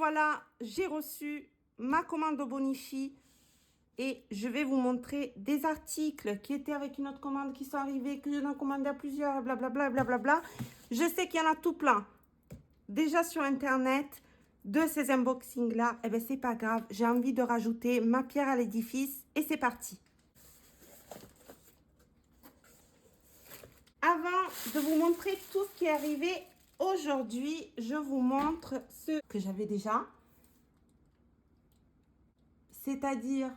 voilà, j'ai reçu ma commande au Bonichi et je vais vous montrer des articles qui étaient avec une autre commande qui sont arrivés, que j'en ai commandé à plusieurs, blablabla, blablabla. Je sais qu'il y en a tout plein déjà sur Internet de ces unboxings-là. Eh bien, c'est pas grave, j'ai envie de rajouter ma pierre à l'édifice et c'est parti. Avant de vous montrer tout ce qui est arrivé aujourd'hui, je vous montre ce que j'avais déjà. C'est-à-dire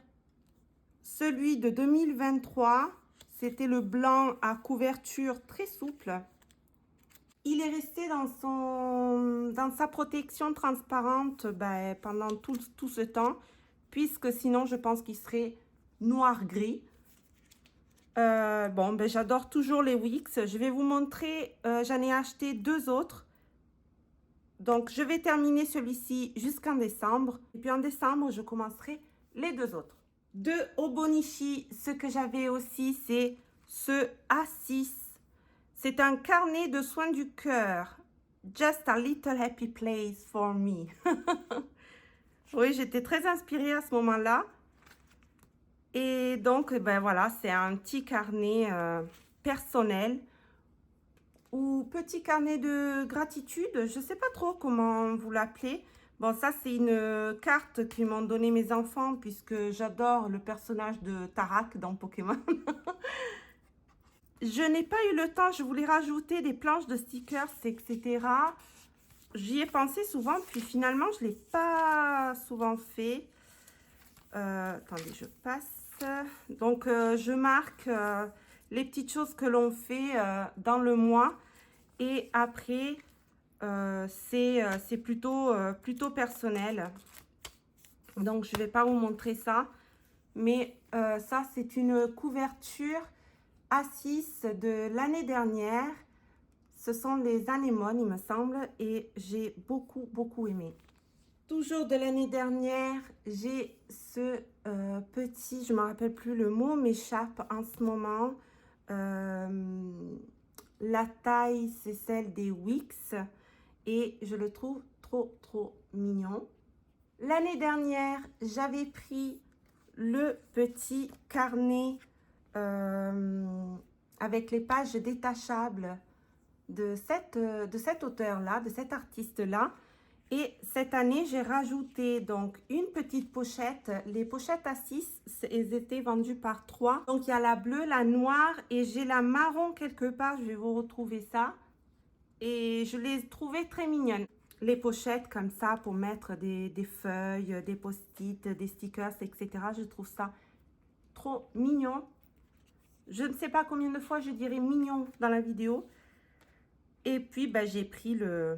celui de 2023, c'était le blanc à couverture très souple. Il est resté dans sa protection transparente pendant tout ce temps, puisque sinon je pense qu'il serait noir-gris. J'adore toujours les Wix. Je vais vous montrer, j'en ai acheté deux autres. Donc, je vais terminer celui-ci jusqu'en décembre. Et puis en décembre, je commencerai les deux autres. De Obonichi, ce que j'avais aussi, c'est ce A6. C'est un carnet de soins du cœur. Just a little happy place for me. Oui, j'étais très inspirée à ce moment-là. Et donc, voilà, c'est un petit carnet personnel ou petit carnet de gratitude. Je ne sais pas trop comment vous l'appelez. Bon, ça, c'est une carte qu'ils m'ont donné mes enfants puisque j'adore le personnage de Tarak dans Pokémon. Je n'ai pas eu le temps, je voulais rajouter des planches de stickers, etc. J'y ai pensé souvent, puis finalement, je ne l'ai pas souvent fait. Attendez, je passe. Donc, je marque les petites choses que l'on fait dans le mois. Et après, c'est plutôt personnel. Donc, je ne vais pas vous montrer ça. Mais ça, c'est une couverture A6 de l'année dernière. Ce sont les anémones, il me semble. Et j'ai beaucoup aimé. Toujours de l'année dernière, j'ai ce petit, je ne me rappelle plus le mot, m'échappe en ce moment. La taille, c'est celle des Wix et je le trouve trop mignon. L'année dernière, j'avais pris le petit carnet avec les pages détachables de cet auteur-là, de cet artiste-là. Et cette année, j'ai rajouté donc une petite pochette. Les pochettes à 6, elles étaient vendues par 3. Donc, il y a la bleue, la noire et j'ai la marron quelque part. Je vais vous retrouver ça. Et je les trouvais très mignonnes. Les pochettes comme ça pour mettre des feuilles, des post-it, des stickers, etc. Je trouve ça trop mignon. Je ne sais pas combien de fois je dirais mignon dans la vidéo. Et puis, j'ai pris le...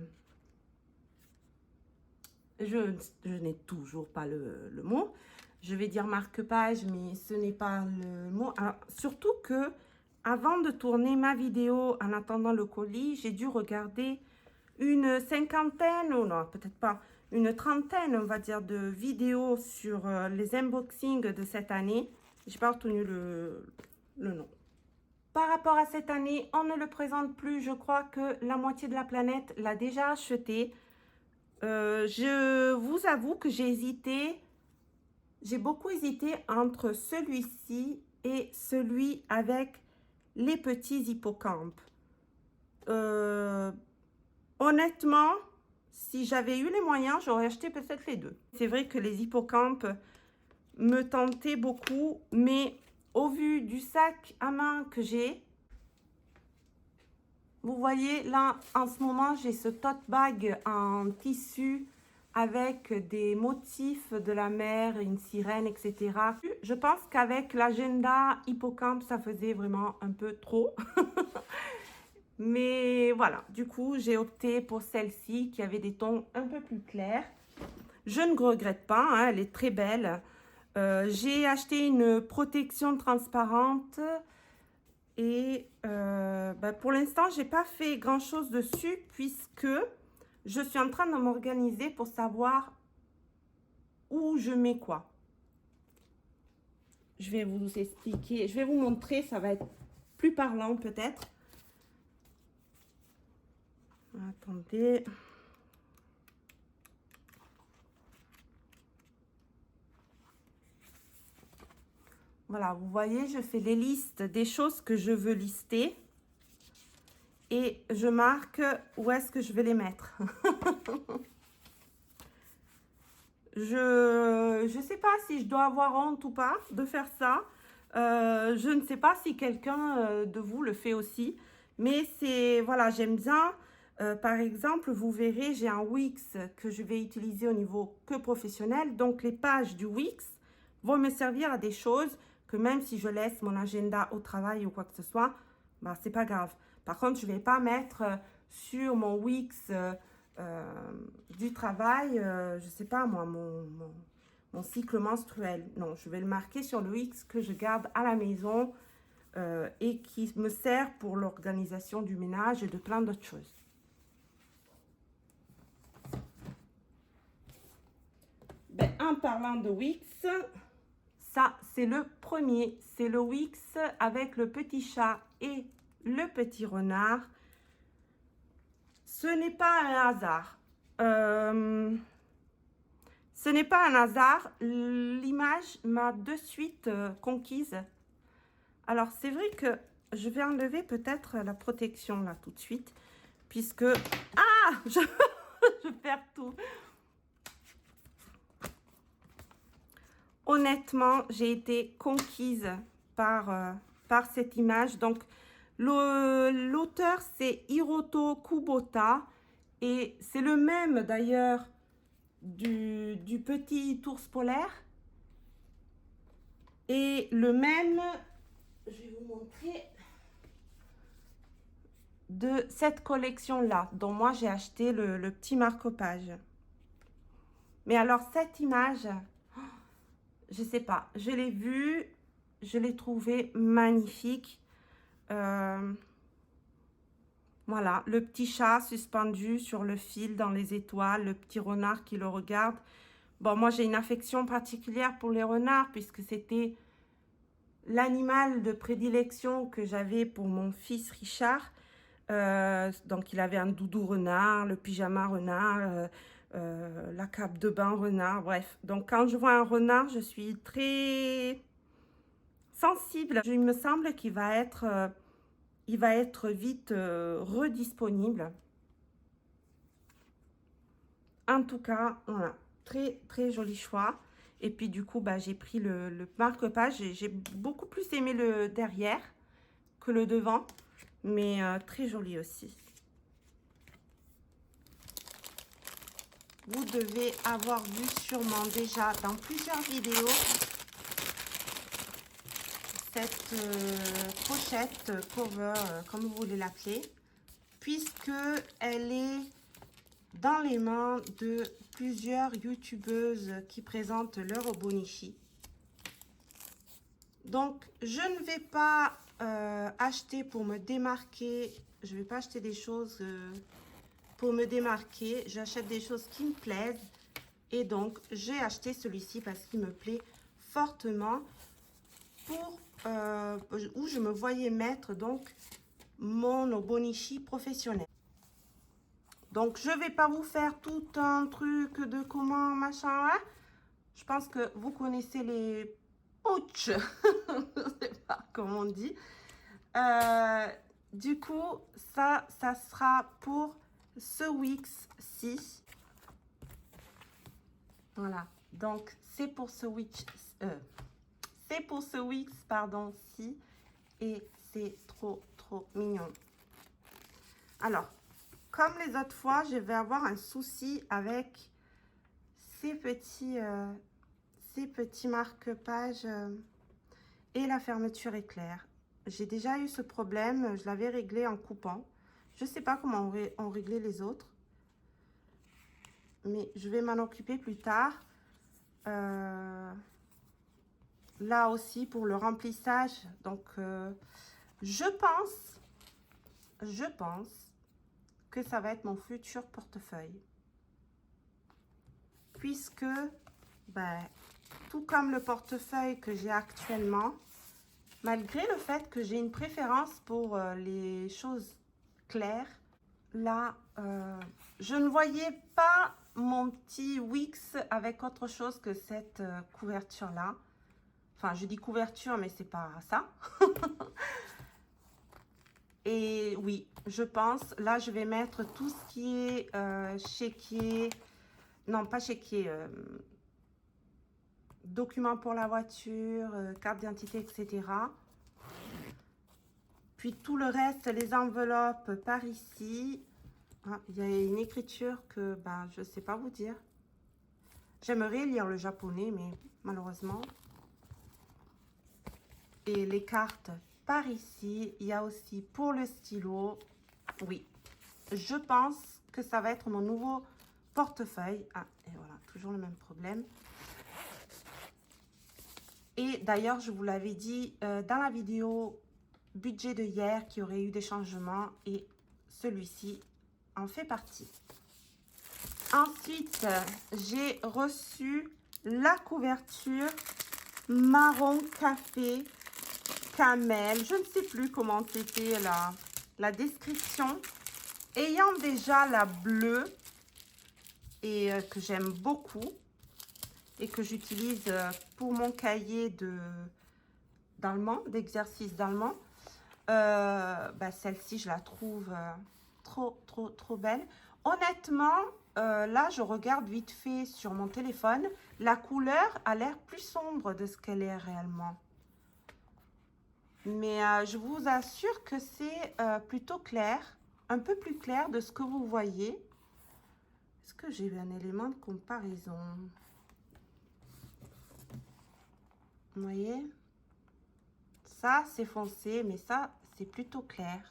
Je n'ai toujours pas le mot. Je vais dire marque-page, mais ce n'est pas le mot. Alors, surtout que avant de tourner ma vidéo en attendant le colis, j'ai dû regarder une cinquantaine, ou non, peut-être pas, une trentaine, on va dire, de vidéos sur les unboxings de cette année. Je n'ai pas retenu le nom. Par rapport à cette année, on ne le présente plus. Je crois que la moitié de la planète l'a déjà acheté. Je vous avoue que j'ai beaucoup hésité entre celui-ci et celui avec les petits hippocampes. Honnêtement, si j'avais eu les moyens, j'aurais acheté peut-être les deux. C'est vrai que les hippocampes me tentaient beaucoup, mais au vu du sac à main que j'ai, vous voyez, là, en ce moment, j'ai ce tote bag en tissu avec des motifs de la mer, une sirène, etc. Je pense qu'avec l'agenda hippocampe, ça faisait vraiment un peu trop. Mais voilà, du coup, j'ai opté pour celle-ci qui avait des tons un peu plus clairs. Je ne regrette pas, hein, elle est très belle. J'ai acheté une protection transparente. Et pour l'instant, je n'ai pas fait grand-chose dessus puisque je suis en train de m'organiser pour savoir où je mets quoi. Je vais vous expliquer, je vais vous montrer, ça va être plus parlant peut-être. Attendez. Voilà, vous voyez, je fais les listes des choses que je veux lister. Et je marque où est-ce que je vais les mettre. Je ne sais pas si je dois avoir honte ou pas de faire ça. Je ne sais pas si quelqu'un de vous le fait aussi. Mais c'est, voilà, j'aime bien. Par exemple, vous verrez, j'ai un Wix que je vais utiliser au niveau que professionnel. Donc, les pages du Wix vont me servir à des choses que même si je laisse mon agenda au travail ou quoi que ce soit, bah, c'est pas grave. Par contre, je ne vais pas mettre sur mon Wix du travail, je sais pas moi, mon cycle menstruel. Non, je vais le marquer sur le X que je garde à la maison et qui me sert pour l'organisation du ménage et de plein d'autres choses. Ben, en parlant de Wix, ça c'est le premier. C'est le Wix avec le petit chat et le petit renard. Ce n'est pas un hasard. Ce n'est pas un hasard, l'image m'a de suite conquise. Alors, c'est vrai que je vais enlever peut-être la protection là tout de suite, puisque... Ah je perds tout. Honnêtement, j'ai été conquise par cette image. Donc, l'auteur, c'est Hiroto Kubota, et c'est le même d'ailleurs du petit ours polaire. Et le même, je vais vous montrer, de cette collection-là, dont moi j'ai acheté le petit marque-page. Mais alors cette image, je sais pas, je l'ai vue, je l'ai trouvée magnifique. Voilà, le petit chat suspendu sur le fil dans les étoiles, le petit renard qui le regarde. Bon, moi j'ai une affection particulière pour les renards puisque c'était l'animal de prédilection que j'avais pour mon fils Richard. Donc il avait un doudou renard, le pyjama renard, la cape de bain renard, bref. Donc quand je vois un renard, je suis très sensible. Il me semble qu'il va être, vite redisponible. En tout cas, voilà, très très joli choix. Et puis du coup, bah, j'ai pris le marque-page. J'ai beaucoup plus aimé le derrière que le devant, mais très joli aussi. Vous devez avoir vu sûrement déjà dans plusieurs vidéos cette pochette cover, comme vous voulez l'appeler, puisque elle est dans les mains de plusieurs youtubeuses qui présentent leur Obonichi. Donc, je ne vais pas acheter pour me démarquer. Je ne vais pas acheter des choses pour me démarquer. J'achète des choses qui me plaisent. Et donc, j'ai acheté celui-ci parce qu'il me plaît fortement. Pour où je me voyais mettre donc mon Obonichi professionnel. Donc, je ne vais pas vous faire tout un truc de comment, machin, hein. Je pense que vous connaissez les pouches. Je ne sais pas comment on dit. Du coup, ça sera pour ce Wix-ci. Voilà. Donc, c'est pour ce Wix... c'est pour ce Wix, pardon, ci. Et c'est trop, trop mignon. Alors, comme les autres fois, je vais avoir un souci avec ces petits marque-pages et la fermeture éclair. J'ai déjà eu ce problème, je l'avais réglé en coupant. Je ne sais pas comment on réglait les autres, mais je vais m'en occuper plus tard. Là aussi, pour le remplissage, donc je pense que ça va être mon futur portefeuille. Puisque, ben, tout comme le portefeuille que j'ai actuellement, malgré le fait que j'ai une préférence pour les choses claires, là, je ne voyais pas mon petit Wix avec autre chose que cette couverture-là. Enfin, je dis couverture, mais c'est pas ça. Et oui, je pense, là, je vais mettre tout ce qui est chéquier. Non, pas chéquier. Documents pour la voiture, carte d'identité, etc. Puis tout le reste, les enveloppes par ici. Ah, il y a une écriture que ben, je ne sais pas vous dire. J'aimerais lire le japonais, mais malheureusement. Et les cartes par ici. Il y a aussi pour le stylo. Oui, je pense que ça va être mon nouveau portefeuille. Ah, et voilà, toujours le même problème. Et d'ailleurs, je vous l'avais dit dans la vidéo budget de hier qu'il y aurait eu des changements et celui-ci en fait partie. Ensuite, j'ai reçu la couverture marron café camel. Je ne sais plus comment c'était la description. Ayant déjà la bleue et que j'aime beaucoup et que j'utilise pour mon cahier d'allemand, d'exercice d'allemand, bah, celle-ci, je la trouve trop belle. Honnêtement, là, je regarde vite fait sur mon téléphone. La couleur a l'air plus sombre de ce qu'elle est réellement. Mais je vous assure que c'est plutôt clair, un peu plus clair de ce que vous voyez. Est-ce que j'ai un élément de comparaison? Vous voyez? Ça, c'est foncé, mais ça, c'est plutôt clair.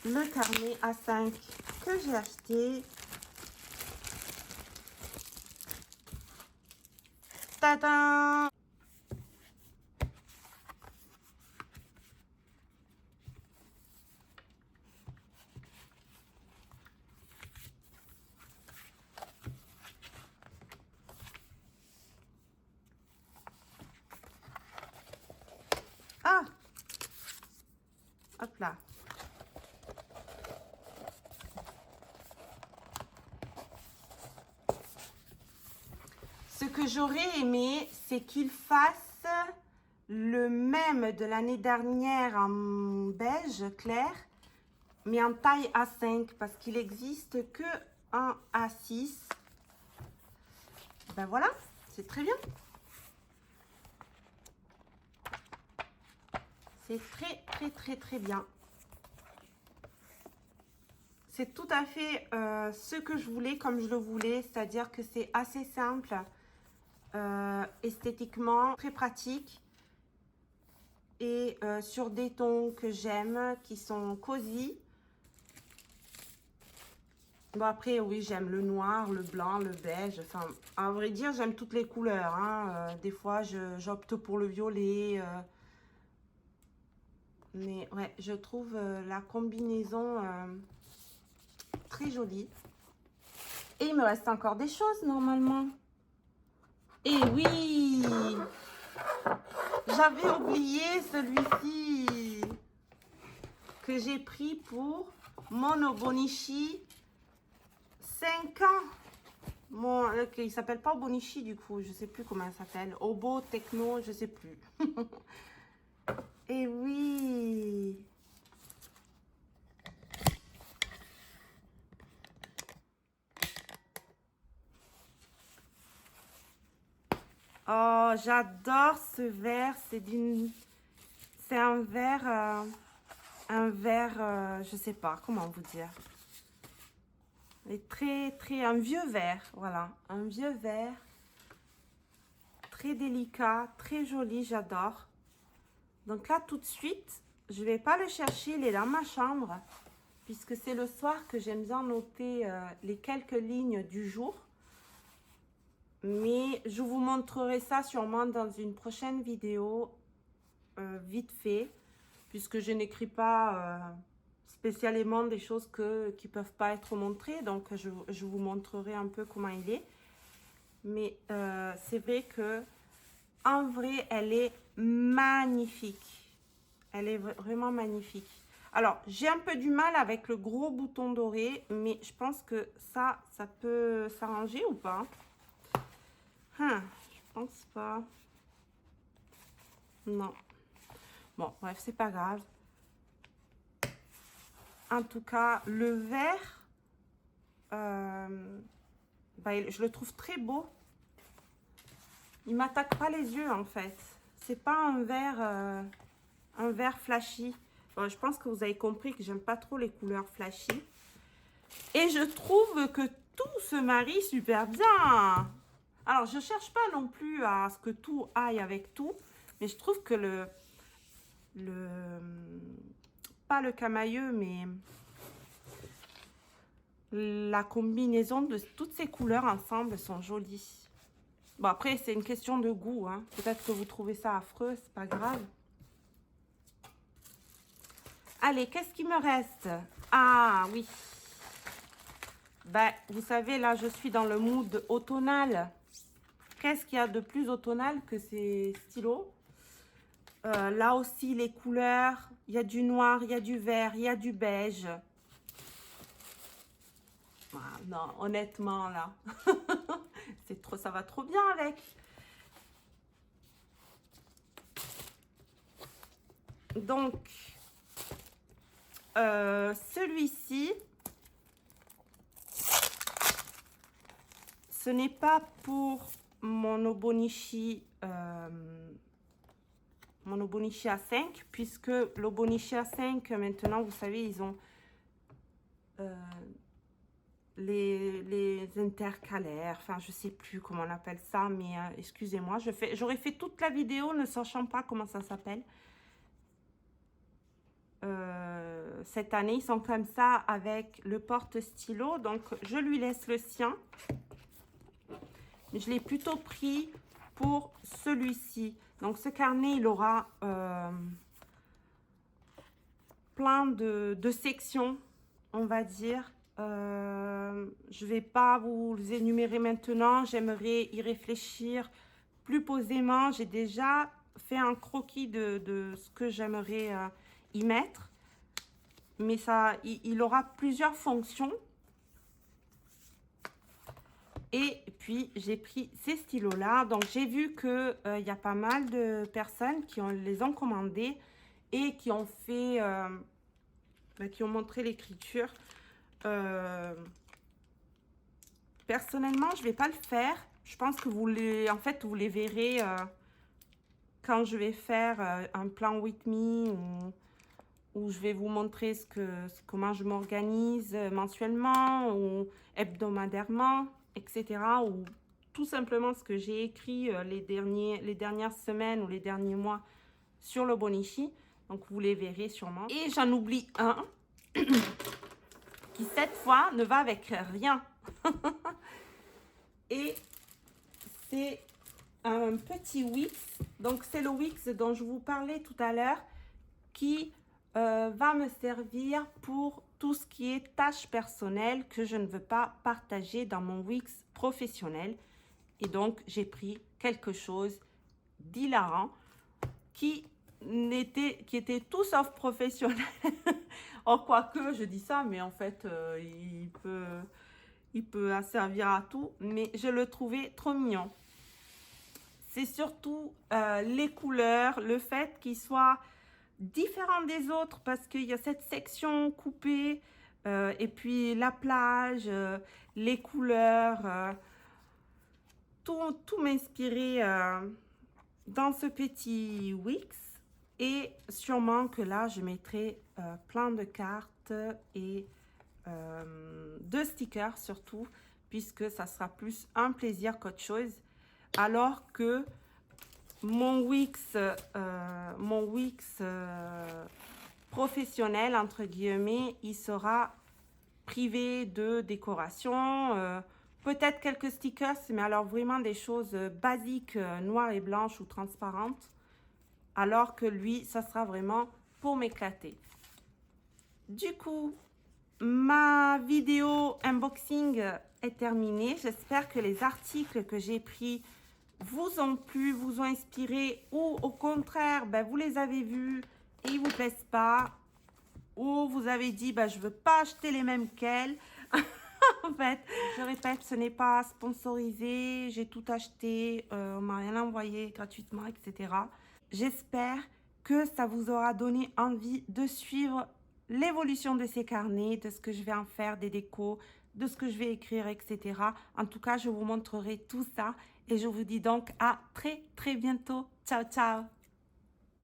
Le carnet A5 que j'ai acheté. Tadam! Ah! Hop là. Ce que j'aurais aimé, c'est qu'il fasse le même de l'année dernière en beige clair, mais en taille A5, parce qu'il existe que en A6. Ben voilà, c'est très bien. C'est très bien. C'est tout à fait ce que je voulais, comme je le voulais, c'est-à-dire que c'est assez simple, esthétiquement, très pratique. Et sur des tons que j'aime, qui sont cosy. Bon, après, oui, j'aime le noir, le blanc, le beige. Enfin, à vrai dire, j'aime toutes les couleurs. Hein. Des fois, j'opte pour le violet. Mais ouais, je trouve la combinaison très jolie. Et il me reste encore des choses, normalement. Et oui! J'avais oublié celui-ci que j'ai pris pour Mono Bonichi 5 ans. Bon, okay, il s'appelle pas Bonichi du coup, je sais plus comment il s'appelle. Obo, Techno, je sais plus. Et oui. Oh, j'adore ce verre. C'est un verre, je sais pas comment vous dire. Et un vieux verre, voilà, un vieux verre. Très délicat, très joli, j'adore. Donc là, tout de suite, je vais pas le chercher, il est dans ma chambre, puisque c'est le soir que j'aime bien noter les quelques lignes du jour. Mais je vous montrerai ça sûrement dans une prochaine vidéo, vite fait, puisque je n'écris pas spécialement des choses qui ne peuvent pas être montrées. Donc, je vous montrerai un peu comment il est. Mais c'est vrai que en vrai, elle est magnifique. Elle est vraiment magnifique. Alors, j'ai un peu du mal avec le gros bouton doré, mais je pense que ça peut s'arranger ou pas. Je pense pas. Non. Bon, bref, c'est pas grave. En tout cas, le vert, je le trouve très beau. Il m'attaque pas les yeux, en fait. C'est pas un vert flashy. Bon, je pense que vous avez compris que j'aime pas trop les couleurs flashy. Et je trouve que tout se marie super bien. Alors, je cherche pas non plus à ce que tout aille avec tout. Mais je trouve que pas le camailleux, mais la combinaison de toutes ces couleurs ensemble sont jolies. Bon, après, c'est une question de goût, hein. Peut-être que vous trouvez ça affreux, c'est pas grave. Allez, qu'est-ce qui me reste? Ah, oui. Ben, vous savez, là, je suis dans le mood automnal. Qu'est-ce qu'il y a de plus automnal que ces stylos? Là aussi, les couleurs, il y a du noir, il y a du vert, il y a du beige. Ah, non, honnêtement, là, ça va trop bien avec. Donc, celui-ci, ce n'est pas pour mon Obonichi A5, puisque l'Obonichi A5, maintenant, vous savez, ils ont les intercalaires, enfin, je sais plus comment on appelle ça, mais excusez-moi, j'aurais fait toute la vidéo ne sachant pas comment ça s'appelle. Cette année, ils sont comme ça avec le porte-stylo, donc je lui laisse le sien. Je l'ai plutôt pris pour celui-ci. Donc, ce carnet, il aura plein de sections, on va dire. Je ne vais pas vous les énumérer maintenant. J'aimerais y réfléchir plus posément. J'ai déjà fait un croquis de ce que j'aimerais y mettre. Mais ça, il aura plusieurs fonctions. Et puis, j'ai pris ces stylos-là. Donc, j'ai vu qu'il y a pas mal de personnes qui les ont commandés et qui ont fait, qui ont montré l'écriture. Personnellement, je ne vais pas le faire. Je pense que vous les verrez quand je vais faire un plan with me où je vais vous montrer comment je m'organise mensuellement ou hebdomadairement, etc. Ou tout simplement ce que j'ai écrit les dernières semaines ou les derniers mois sur le Bonichi. Donc, vous les verrez sûrement. Et j'en oublie un qui, cette fois, ne va avec rien. Et c'est un petit Wix. Donc, c'est le Wix dont je vous parlais tout à l'heure qui va me servir pour tout ce qui est tâches personnelles que je ne veux pas partager dans mon Wix professionnel. Et donc, j'ai pris quelque chose d'hilarant qui était tout sauf professionnel. Or, quoique, je dis ça, mais en fait, il peut servir à tout. Mais je le trouvais trop mignon. C'est surtout les couleurs, le fait qu'il soit différent des autres parce qu'il y a cette section coupée et puis la plage, les couleurs, tout m'inspirait dans ce petit Wix. Et sûrement que là, je mettrai plein de cartes et de stickers surtout, puisque ça sera plus un plaisir qu'autre chose. Alors que mon Wix professionnel, entre guillemets, il sera privé de décoration, peut-être quelques stickers, mais alors vraiment des choses basiques, noires et blanches ou transparentes. Alors que lui, ça sera vraiment pour m'éclater. Du coup, ma vidéo unboxing est terminée. J'espère que les articles que j'ai pris vous ont plu, vous ont inspiré ou au contraire, vous les avez vus et ils ne vous plaisent pas. Ou vous avez dit, je ne veux pas acheter les mêmes qu'elle. en fait. Je répète, ce n'est pas sponsorisé, j'ai tout acheté, on m'a rien envoyé gratuitement, etc. J'espère que ça vous aura donné envie de suivre l'évolution de ces carnets, de ce que je vais en faire, des décos, de ce que je vais écrire, etc. En tout cas, je vous montrerai tout ça et je vous dis donc à très bientôt. Ciao, ciao!